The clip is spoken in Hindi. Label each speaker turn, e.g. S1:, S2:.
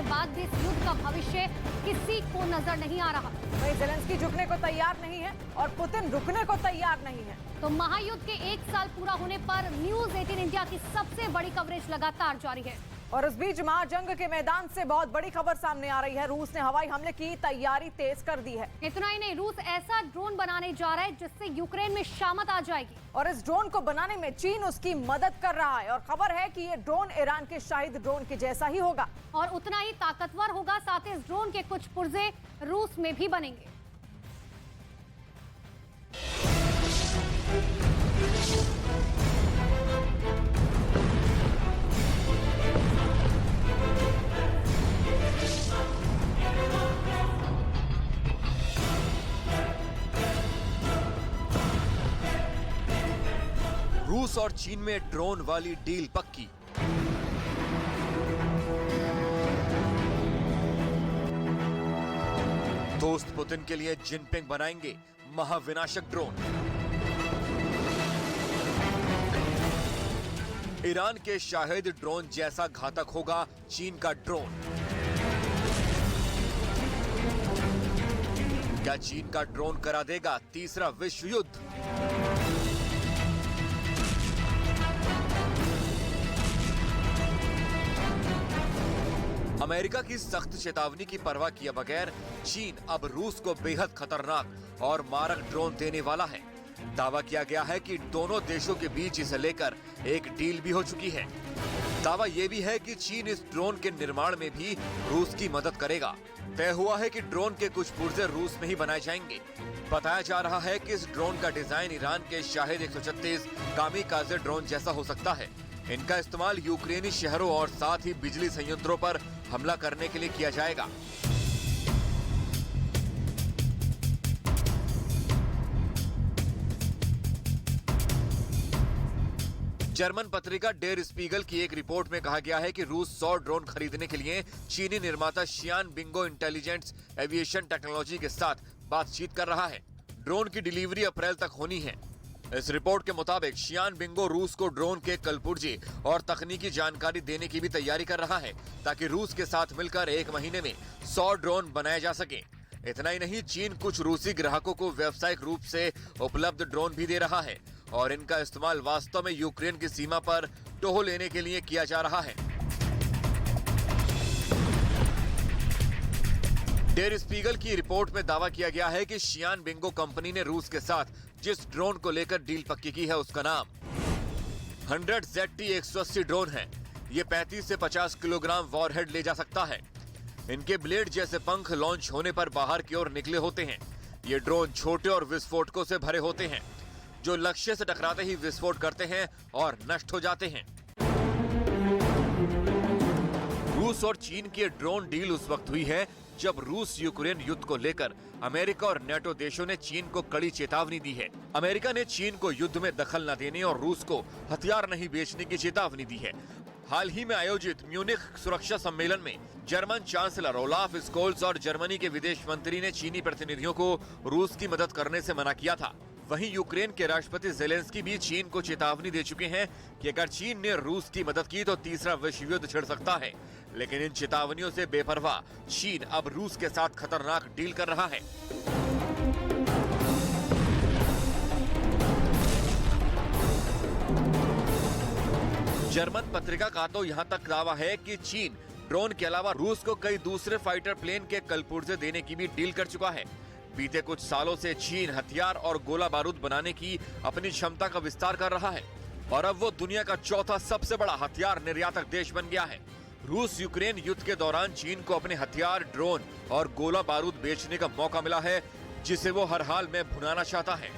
S1: बाद भी इस युद्ध का भविष्य किसी को नजर नहीं आ रहा।
S2: वहीं ज़ेलेंस्की झुकने को तैयार नहीं है और पुतिन रुकने को तैयार नहीं है।
S1: तो महायुद्ध के 1 साल पूरा होने पर न्यूज 18 इंडिया की सबसे बड़ी कवरेज लगातार जारी है।
S2: और इस बीच महाजंग के मैदान से बहुत बड़ी खबर सामने आ रही है। रूस ने हवाई हमले की तैयारी तेज कर दी है।
S1: इतना ही नहीं, रूस ऐसा ड्रोन बनाने जा रहा है जिससे यूक्रेन में शामत आ जाएगी।
S2: और इस ड्रोन को बनाने में चीन उसकी मदद कर रहा है। और खबर है कि ये ड्रोन ईरान के शाहिद ड्रोन के जैसा ही होगा
S1: और उतना ही ताकतवर होगा। साथ ही इस ड्रोन के कुछ पुर्जे रूस में भी बनेंगे।
S3: रूस और चीन में ड्रोन वाली डील पक्की। दोस्त पुतिन के लिए जिनपिंग बनाएंगे महाविनाशक ड्रोन। ईरान के शाहिद ड्रोन जैसा घातक होगा चीन का ड्रोन। क्या चीन का ड्रोन करा देगा तीसरा विश्व युद्ध? अमेरिका की सख्त चेतावनी की परवाह किए बगैर चीन अब रूस को बेहद खतरनाक और मारक ड्रोन देने वाला है। दावा किया गया है कि दोनों देशों के बीच इसे लेकर एक डील भी हो चुकी है। दावा यह भी है कि चीन इस ड्रोन के निर्माण में भी रूस की मदद करेगा। तय हुआ है कि ड्रोन के कुछ पुर्जे रूस में ही बनाए जाएंगे। बताया जा रहा है कि इस ड्रोन का डिजाइन ईरान के शाहिद 136 कामिकाज़े ड्रोन जैसा हो सकता है। इनका इस्तेमाल यूक्रेनी शहरों और साथ ही बिजली संयंत्रों पर हमला करने के लिए किया जाएगा। जर्मन पत्रिका डेर स्पीगल की एक रिपोर्ट में कहा गया है कि रूस 100 ड्रोन खरीदने के लिए चीनी निर्माता शियान बिंगो इंटेलिजेंट एविएशन टेक्नोलॉजी के साथ बातचीत कर रहा है। ड्रोन की डिलीवरी अप्रैल तक होनी है। इस रिपोर्ट के मुताबिक शियान बिंगो रूस को ड्रोन के कलपुर्जे और तकनीकी जानकारी देने की भी तैयारी कर रहा है ताकि रूस के साथ मिलकर 1 महीने में 100 ड्रोन बनाए जा सके। इतना ही नहीं, चीन कुछ रूसी ग्राहकों को व्यावसायिक रूप से उपलब्ध ड्रोन भी दे रहा है और इनका इस्तेमाल वास्तव में यूक्रेन की सीमा पर टोह लेने के लिए किया जा रहा है। डेर स्पीगल की रिपोर्ट में दावा किया गया है कि शियान बिंगो कंपनी ने रूस के साथ जिस ड्रोन को लेकर डील पक्की की है उसका नाम 100 ZT-180 ड्रोन है। ये 35 से 50 किलोग्राम वॉरहेड ले जा सकता है। इनके ब्लेड जैसे पंख लॉन्च होने पर बाहर की ओर निकले होते हैं। ये ड्रोन छोटे और विस्फोटकों से भरे होते हैं जो लक्ष्य से टकराते ही विस्फोट करते हैं और नष्ट हो जाते हैं। रूस और चीन की ड्रोन डील उस वक्त हुई है जब रूस यूक्रेन युद्ध को लेकर अमेरिका और नेटो देशों ने चीन को कड़ी चेतावनी दी है। अमेरिका ने चीन को युद्ध में दखल न देने और रूस को हथियार नहीं बेचने की चेतावनी दी है। हाल ही में आयोजित म्यूनिख सुरक्षा सम्मेलन में जर्मन चांसलर ओलाफ स्कोल्स और जर्मनी के विदेश मंत्री ने चीनी प्रतिनिधियों को रूस की मदद करने से मना किया था। वहीं यूक्रेन के राष्ट्रपति ज़ेलेंस्की भी चीन को चेतावनी दे चुके हैं कि अगर चीन ने रूस की मदद की तो तीसरा विश्व युद्ध छिड़ सकता है। लेकिन इन चेतावनियों से बेपरवाह चीन अब रूस के साथ खतरनाक डील कर रहा है। जर्मन पत्रिका का तो यहां तक दावा है कि चीन ड्रोन के अलावा रूस को कई दूसरे फाइटर प्लेन के कलपुर्जे देने की भी डील कर चुका है। बीते कुछ सालों से चीन हथियार और गोला बारूद बनाने की अपनी क्षमता का विस्तार कर रहा है और अब वो दुनिया का चौथा सबसे बड़ा हथियार निर्यातक देश बन गया है। रूस यूक्रेन युद्ध के दौरान चीन को अपने हथियार, ड्रोन और गोला बारूद बेचने का मौका मिला है जिसे वो हर हाल में भुनाना चाहता है।